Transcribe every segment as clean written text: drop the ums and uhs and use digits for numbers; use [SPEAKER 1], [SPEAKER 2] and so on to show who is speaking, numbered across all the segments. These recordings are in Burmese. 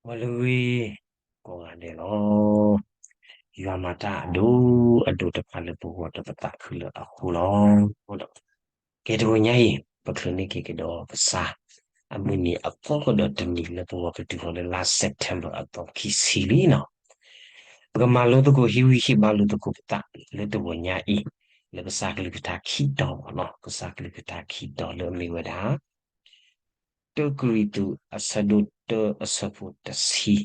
[SPEAKER 1] มาเลยก็งานเดี๋ยวเนาะยามาตาดูแต่พันเลยปวดแต่ตาคือเลยอ่ะคุณน้องแกดูไงปะคืนนี้แกดูภาษาอามินี่อ่ะก็เดินทางนี้เลยปวดไปถึงเลย last September อ่ะต้องคิดสิลีเนาะปะก็มาลูตุกูฮิวมาลูตุกูปะตาเลยตัวเนี้ยอีเลยภาษาเลยปะตาคิดต่อเนาะภาษาเลยปะตาคิดต่อเริ่มเลยว่าดาTegritu asaduta asaputasi.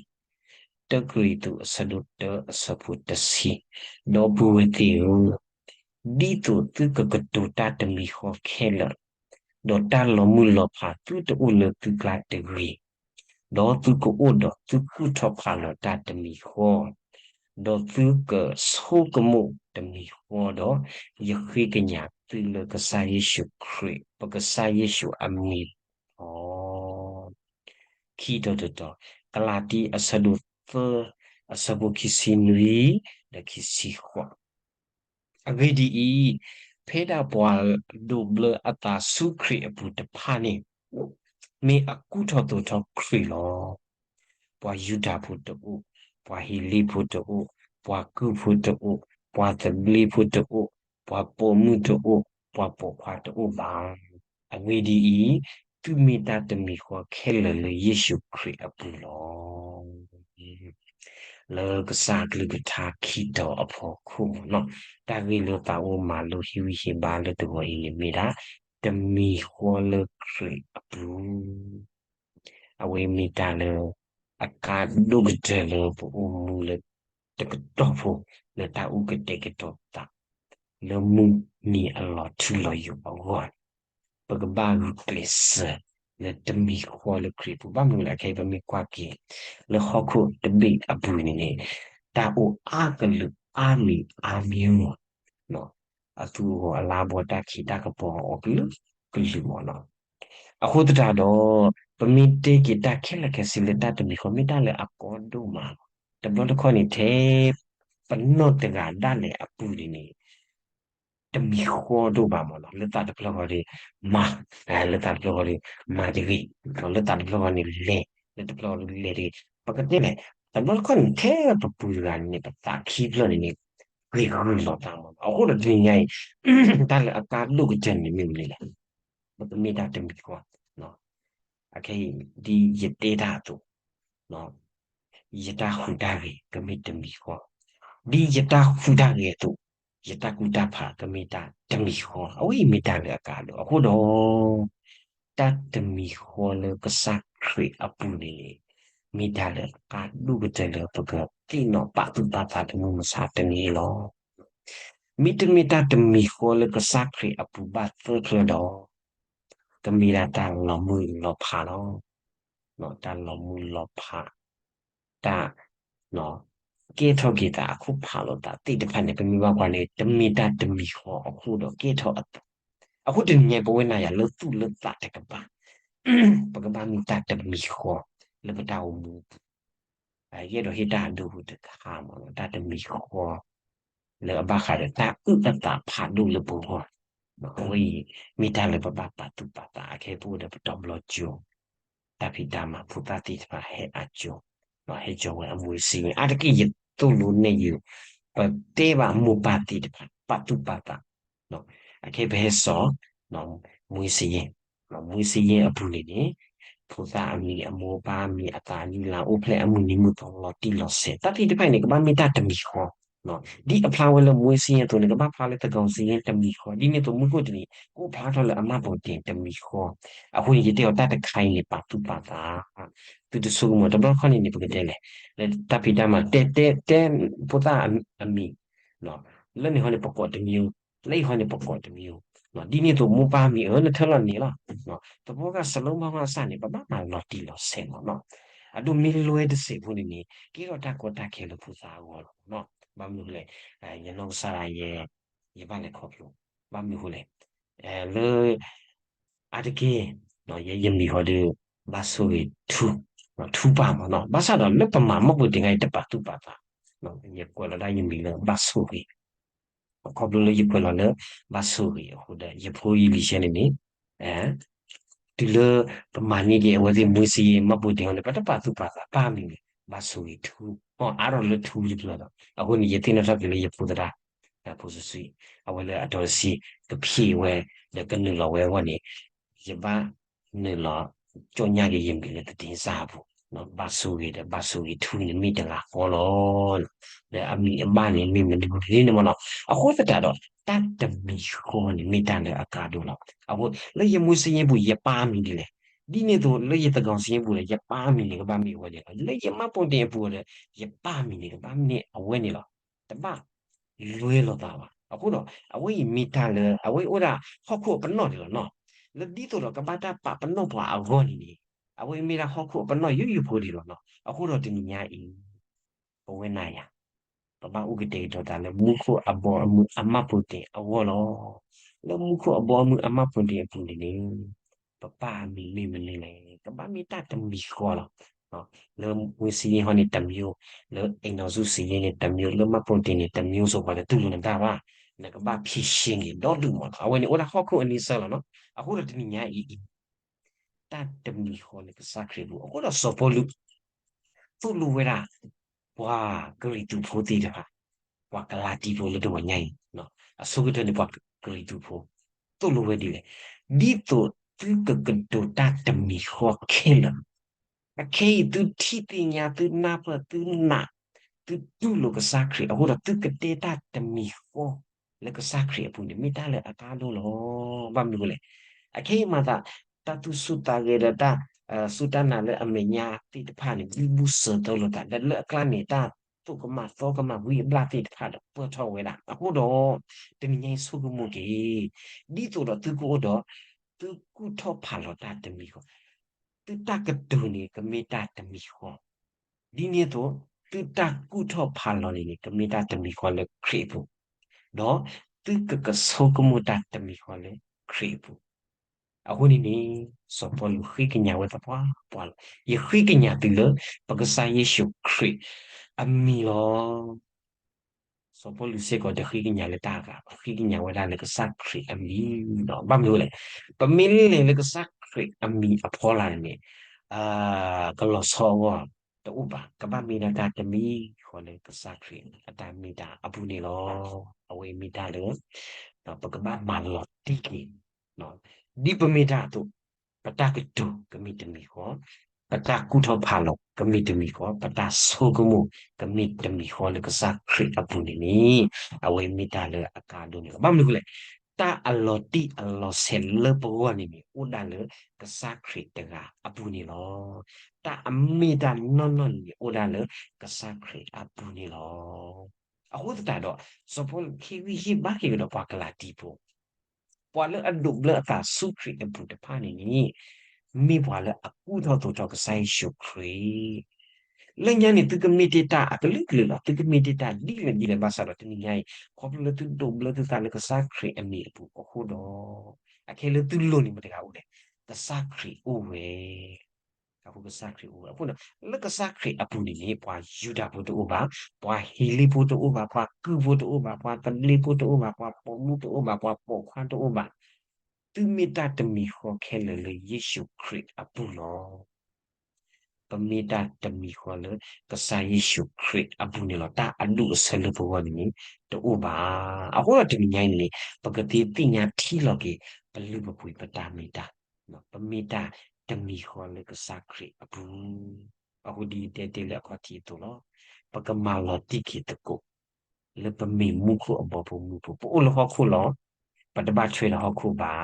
[SPEAKER 1] Tegritu asaduta asaputasi. Dobuetiu. Dito tu keketuta demi hokela. Dota lo mulo pa tu te ule tu glateri. Do tu ko udo tu ku topalo ta demi ho. Do tu ke so kemu demi ho do. Yakri kenyak tu le kesa Yesu kri. Pekesa Yesu amin. Oh. Kidododo kalati asadufe asabu kisinui da kisihwa agedi I peda boal double ata sukri abu de pani me akuto to kri lo bwa yuda puto u bwa hili puto u bwa ku puto u bwa tabli puto u bwa po muto u bwa po kwato u bang agedi I tu mita temi kwa kele le Yesu kri abu lo le kesa kli kata kito apo ku no ta vi lo ta o ma lo hi ba le to I mi da temi kwa le kri abu awe mi ta le aka do gete le po o mu le te to po le ta u gete ke to ta le mu ni a lo tu lo yu ba wa pagbago klesa le temi kwa le kri pu ba mu la kai ba mi kwa ki le hoko te bi abu ni ne ta o a ka lu a mi a mi no atu ho ala bo ta ki ta ka po o ku lu mo no a ho ta do pa mi te ki ta khela ke silita te mi ko mi ta le a ko do ma te bo to ko ni the pa no te ga da le apu niတမီခေါ်တော့ပါမလားလက်တာတဖလော်ရီမာလက်တာတဖလော်ရီမာဒီဗီလက်တာတဖလော်ရီလေလက်တဖလော်ရီလေပကတိလေတဘလခွန်ခဲပပူရာနေပတာခိပလနေဂရီဂရီလောတာမအခုတော့ဒီညိုင်တာလအကာလုကချန်နေမြင်လေဘတ်မီတာတမီခေါ်နော်အခေဒီယတေတာတူနော်ယတာခုတာရီကမီတမီခေါ်ဒီယတာခုတာရီတူYatakuta pa kamita demiho awi mita le akalo ako do ta demiho le kasakri apuni mita le ka du betele pega tino pa tu tata demu masate ni lo mita demiho le kasakri apu bat do kamita ta lo mu lo pa lo no ta lo mu lo pa ta no ကေထောကေတာအခုဖာလို့တာတိတဖက်နေပမိဘကွာနေတမီတာတမီဟောအခုတော့ကေထောအခုတင်ငယ်ဘဝနာရလို့သူ့လို့တာတကပါပကဘာမီတာတမီဟောလဘတာမူအဲရတော့ဟိတာဒုတခါမလို့တာတမီဟောလေဘာခါရတာဥပတာဖာဒုလဘူဟောဝီမီတာလေဘဘာပတုပတာအခေပူဒပတောဘလဂျိုတာဖီတာမဖူတာတိဖာဟဲအဂျိုနော်ဟဲဂျိုဝဲအမွေစီအတကိယတူလူနေယူတေဘာမူပါတိတဖာပတုပတာနော်အခေဘဲစောနော်မွေစီနော်မွေစီအပူနေနေဖူတာအမီအမောပါမီအတာနီလာအိုဖလေအမှုနီမှုတော်လော်တီလော်ဆေတတိတဖိုင်နေကဘာမီတာတမီခေါ်နော်ဒီအဖလာဝဲလမွေစီရတူနေကဘာဖလာလေတကောင်စီရတမီခေါ်ဒီနေတော့မှုကိုတနီကိုဖလာတော်လေအမပေါ်တင်တမီခေါ်အခုရတဲ့တတ်ခိုင်းလေပါတူပါတာသူတဆူမတော့ခေါနေနေပကတဲ့လေတပိတမတဲပူတာအမီနော်လည်းနေဟောနေပကောတမျိုးလေဟောနေပကောတမျိုးနော်ဒီနေတော့မူပါမီဟောနေထလနေလားနော်တဘောကစလုံးမမစနေပပမလော်တီလော်ဆင်နော်အဒူမီလွဲတဲ့စေဖို့နေကီတော့တကောတခဲလို့ပူစားဟောနော်ဘာမလို့လဲရနောစားရဲ့ရပါလေခေါ်လို့ဘာမလို့လဲလေအတကေနော်ရမီဟောဒီဘာဆိုရီထူပါမနော်ဘာသာတော့လက်ပမာမဟုတ်တင်ငိုင်းတပတ်တူပါတာနော်ရကွာလာရမီလေဘာဆိုရီခေါ်လို့ရကွာလာလေဘာဆိုရီဟိုတဲ့ရဖိုးကြီးလီရှင်းနေအဲတူ ဒီလိုပမာဏိကေဝစီမွေစီမပူတင်လေပတပသူပါတာပါမီလေဘာဆူရီထူဟောအားတော့လေထူရီပြတော့အခုနေရတင်တော့ကလေးရပူတာပူစီအဝလေအတော်စီကဖြေဝဲလေကနလောဝဲဝနေရပါနေလောကြောညာကြီးရင်ပြီလေတင်စားဘူးနော်ဘာဆူရီထူနေမိတကခေါ်လို့လေအမီအမနေမိမနေဘူးဒီနေမနော်အခုစတာတော့တတ်တမီခေါ်နေမိတန်တဲ့အကားတို့လောက်အခုလေရမွေစရင်ဘူးရပါမီဒီလေဒီနေ့တော့လေရတကောင်စရင်ဘူးလေရပါမီနေကပါမီဝဲလေလေရမပုံတင်ဘူးလေရပါမီနေကပါမီနေအဝဲနေလောတပလွဲလို့တာပါအခုတော့အဝဲမိတလေအဝဲဥရာဟောက်ခုပနော့တယ်လို့နော်လေဒီတော့ကပတာပနော့ပွားအဝေါ်နေနေအဝဲမိတာဟောက်ခုပနော့ယူဖို့ဒီလို့နော်အခုတော့တင်ညာအင်းဘဝနာယပပဥကတေတော့တာလေမုခုအဘောအမပုတေအဝေါ်လောလေမုခုအဘောအမပုတေအပူနေနေပပမီနေလေကပမီတာတမီခေါ်လောနော်လေဝစီဟောနေတမျိုးလေအိမ်တော်စုစီရင်နေတမျိုးလေမပုတေနေတမျိုးဆိုပါလေသူလုံးတာပါနကဘာဖြစ်ရှင်နေတော့လူမအဝဲနေဟောတာဟောက်ခုအနိစ္စလောနော်အခုတော့တင်ညာအီတာတမီခေါ်လေကစားခရီဘူးအခုတော့စောပေါ်လူသူ့လူဝဲတာဝါဂရီတူဖိုတီတာဝါကလာတီဖိုလို့တော့ညိုင်းနော်အဆုကတော့နေပွားဂရီတူဖိုသူ့လူဝဲဒီလေဒီတော့သူကကတော့တာတမီခေါ်ခဲလအခဲသူတီတင်ညာသူနာပသူနာသူလိုကစားခရီအခုတော့သူကတေတာတမီခေါ်လကစားခရီပူနေမိတာလေအကားလို့လောဘာမလို့လဲအခဲမှာတာသူစုတာကြတဲ့တာစုတနာလေအမညာတိတဖာနေဘူးစတော်လို့တာလေကလနေတာသူကမသောကမဝိဘလာတိတဖာတော့ပေါ်ထောဝဲတာအခုတော့တင်ငိမ့်စုကမှုကြီးဒီတော့သူကတော့သူကုထောဖာလို့တာတမီကိုသူတကတူနေကမေတာတမီကိုဒီနေ့တော့သူတကုထောဖာလို့နေကမေတာတမီကိုလေခရီဘူးနော်သူကဆောကမှုတာတမီကိုလေခရီဘူးအခုနေနေစောပေါ်လူခိကညာဝတ်ပွားယခိကညာတိလပကစားယေရှုခရစ်အမီလောစောပေါ်လူစေကောတခိကညာလက်တာကခိကညာဝတ်တာလကစားခရစ်အမီတော့ဘာမလို့လဲပမီလေလကစားခရစ်အမီအဖော်လာနေကလောဆောဝတူပါကဘာမီနာတာတမီခေါ်လေကစားခရစ်အတမီတာအပူနေလောအဝေမီတာလေတော့ပကဘာမာလောတိကီနော်ဒီပမီတာတို့ပတကတုကမိတမီခေါ်ပတကုထောဖာလောကမိတမီခေါ်ပတဆိုကမှုကမိတမီခေါ်လေကစားခရစ်အပူနေနီအဝေမီတာလေအကာဒုန်ဘာမလို့လဲတာအလောတိအလောဆယ်လပဝနီမီဥဒါလေကစားခရစ်တကအပူနေလောတာအမီတာနော်နီဥဒါလေကစားခရစ်အပူနေလောအခုတတော့စပေါ်ခိဝီဟိဘာခိတော့ပါကလာတီပိုပွာလအဒုဘလတာစုခရီအပူတဖာနေနီမိပွာလအကူတော့ကဆိုင်ရှုခရီလညနေတကမီတတာအကလိကလတကမီတတာဒီလေဘာသာတော့တနည်းခေါပလတူဒုဘလတူတာလကစားခရီအမီအပူအခုတော့အခဲလတူလို့နေမတကဘူးလေကစားခရီအိုဝဲအခုကစားခရီအိုအခုတော့လကစားခရီအပူနေနေပွာယူတာဖို့တူပါပွာဟီလီဖို့တူပါပွာကူဖို့တူပါပွာတလီဖို့တူပါပွာပုံမှုတူပါပွာပေါခွန်တူပါသူမေတ္တာတမီဟောခဲလေယေရှုခရစ်အပူလောပမေတ္တာတမီဟောလေကစားယေရှုခရစ်အပူနေလောတာအလူအစလဘဝနေတူပါအခုတော့တမီညိုင်းလေပကတိပညာထီလောကေဘလူပပွေပတာမေတ္တာနော်ပမေတ္တာတမီဟောလေကစားခရစ်အပူအခုဒီတဲလက်ခေါ်တီတူလောပကမာလောတိကိတကုလေပမေမုခုအဘောဖုံမုဖုပိုလဟောခုလောပတပတ်ချွေလဟောခုပါ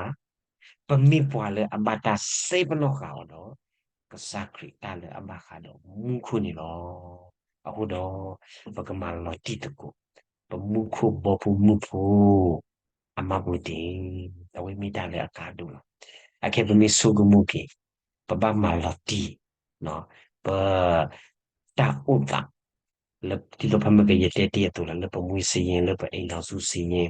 [SPEAKER 1] ပမိပွာလေအဘတာစေပနောခါတော့ကစားခရတာလေအဘခါတော့မုခုနေလောအခုတော့ပကမာလောတိတကုပမုခုဘောဖုမုဖုအမဘူတင်အဝိမိတာလေအခါဒူအခေပမိဆုဂမုကေပပမာလောတိနော်ပတာဥတာလက်ဒီလိုဖမ်းမကရတဲ့တည်းတူလည်းပမွေးစီရင်လည်းပအိမ်တော်စုစီရင်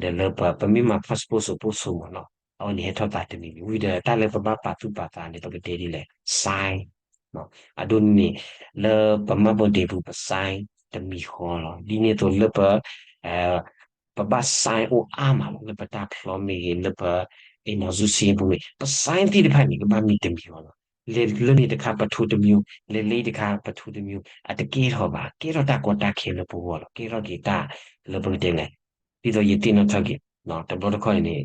[SPEAKER 1] တယ်လည်းပမိမ passport ဆိုပို့ဆိုမနော်အော်နေထောက်တာတမီဝိဒတာလည်းပပပါသူပါတာနေတော့တေးဒီလေဆိုင်နော်အဒုန်နီလေပမဘဒေဘူးပဆိုင်တမီခေါ်လောဒီနေတော့လည်းပပပဆိုင်အိုအာမလေပတာဖလောမီလေပ အိမ်တော်စုစီးပွေပဆိုင်တိတဖိုင်ကဘာမီတမီဟောလေလွန်နေတခါပထူတမျိုးလေလေးတခါပထူတမျိုးအတကေဟောပါကေရောတာကောတာခေလပူဟောကေရောဂီတာလပတဲ့လေပြီးတော့ယတိနထကေနော်တဘလခေါ်နေ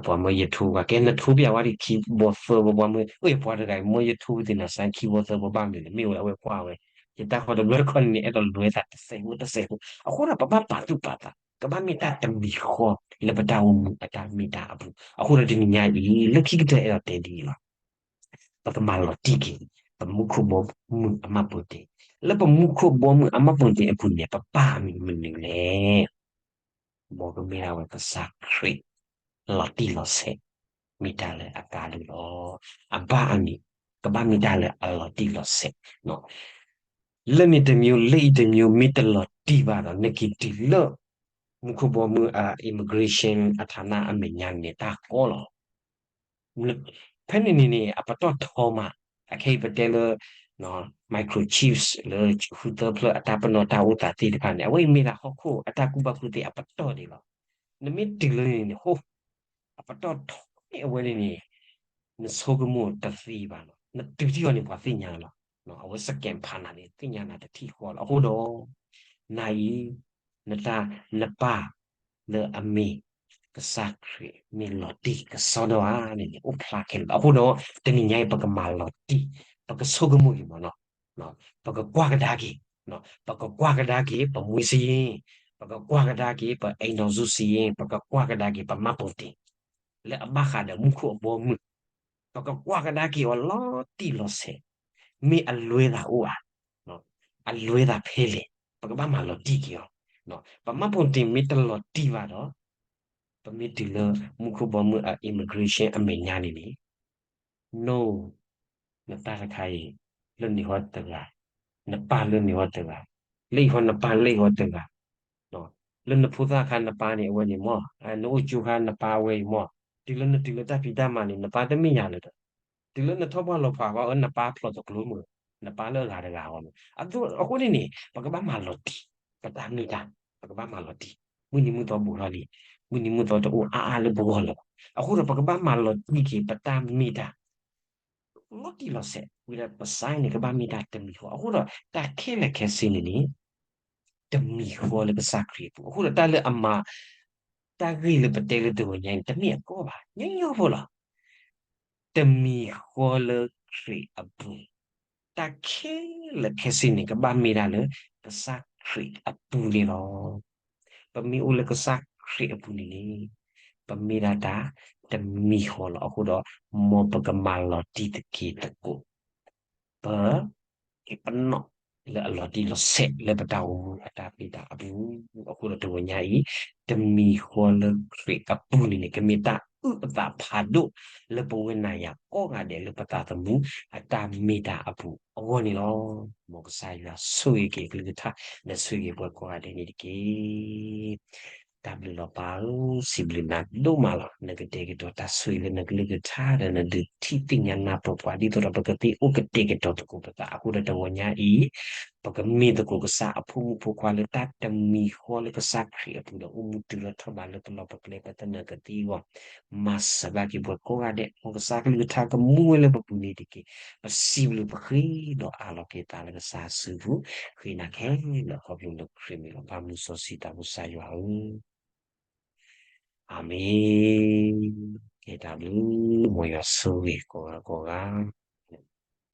[SPEAKER 1] ပေါ်မရထူပါကဲနထူပြဝါဒီခီဘောဆာဘောမဝေပေါ်တဲ့မရထူတင်ဆန်ခီဘောဆာဘောဘာမီမေဝဲကွာဝဲယတာခေါ်တဲ့ဘလခေါ်နေအဲ့တော့လွဲတာတဆေဟုတဆေဟုအခုတော့ပပပါတူပါတာကဘာမီတာတမီခေါ်လေပတာဝမူအတာမီတာအဘူးအခုတော့ဒီညာကြီးလက်ခိကတဲ့အဲ့တော့တဲဒီလားပကမာလောတိကေပမုခုဘောမှုအမပုတေလေပမုခုဘောမှုအမပုတေအပုနေပပမီမနေလေဘောကမေရာဝကစာခရိလော်တီလော်ဆေမိတာလေအကာလူလောအဘအမီကဘာမိတာလေအလော်တီလော်ဆေနော်လက်မီတမျိုးလေတမျိုးမိတလော်တီပါတော့နကီတီလောမုခုဘောမှုimmigration အဌာနအမေညာနေတာကောလောဖက်နေနေအပတော့ထောမှာအခေပတဲလနော် microchips လေဟူတပလအတပနောတာဝတာတိတဖာနေအဝိမေလာဟခုအတကူဘခုတိအပတော့ဒီလောနမီတီလနေဟိုအပတော့ထောအဝဲနေနဆိုကမှုတသီပါနော်နတူတီယောနေပွားသိညာလောနော်အဝစကန်ဖာနာနေသိညာနာတတိခေါ်လောဟိုတော့နိုင်နတာနပါလေအမီကစားခရီမီလော်တီကစောဒဝါနေဥပလာကဲအခုတော့တနင်္ဂနွေပကမာလော်တီပကဆုကမှုဒီမနော်နော်ပကကွာကဒါကီနော်ပကကွာကဒါကီပမွေစီရင်ပကကွာကဒါကီပအိမ်တော်စုစီရင်ပကကွာကဒါကီပမပုတ်တင်လေအဘခါဒမှုခုဘောမှုပကကွာကဒါကီဝလော်တီလော်ဆေမီအလွေးတာဦးอ่ะနော်အလွေးတာဖဲလေပကဘာမလော်တီကီယောနော်ပမပုတ်တင်မီတလော်တီပါတော့pemidila muku bomu a immigration a menyani ni no na ta khai lun ni hot ta na pa lun ni hot ta le hot na pa le hot ta no lun na phu ta khan na pa ni awe ni mo a no chu khan na pa we mo ti lun ti lun ta pi ta ma ni na pa ta mi nya le ta ti lun na tho ba lo pha ba na pa phlo to klo mu na pa le ga da ga wa a tu a ko ni pa ka ba ma lo ti pa ta mi ta pa ka ba ma lo ti mu ni mu to bu lo ni muni mu to to a le bo lo aku ro pa ba ma lo ni ki pata mi da lo ti lo se wi da pa sai ni ka ba mi da te mi ho aku ro ta ke le ke si ni te mi ho le pa sa kri aku ro ta le amma ta ri le pa te le to nyan te mi ko ba nyan yo ho lo te mi ho le kri abu ta ke le ke si ni ka ba mi da le pa sa kri abu le lo pa mi u le ka sa kri abu ni pemirata demi holo aku do mau pegemal di teki teku pe penok le lo di lo set le betau tapi tak abu aku do nyai demi holo kri abu ni kemita ta padu le pewena ya ko ngade le peta temu ata mita abu oh ni lo mau saya sui ke kita na sui ke buat ko ade ni dikit tablo paru siblina do malo nagate to ta suile nagliga tara na de titing yan na popwa dito ra pagkati o kate to to ko pata ako da tawanya i pagami to ko sa apu po kwalita mi hole ka sakri apu da umutila thabalo to lo pakle pata nagati wa mas sabaki bo ko ade ko sakri ta ka muele papuni diki pasible pakri do alo ke ta la sa suvu khina ke lo hobyo lo krimi lo pamu so sita bu sayo Amin. Kita dulu mau ya suwi koga koga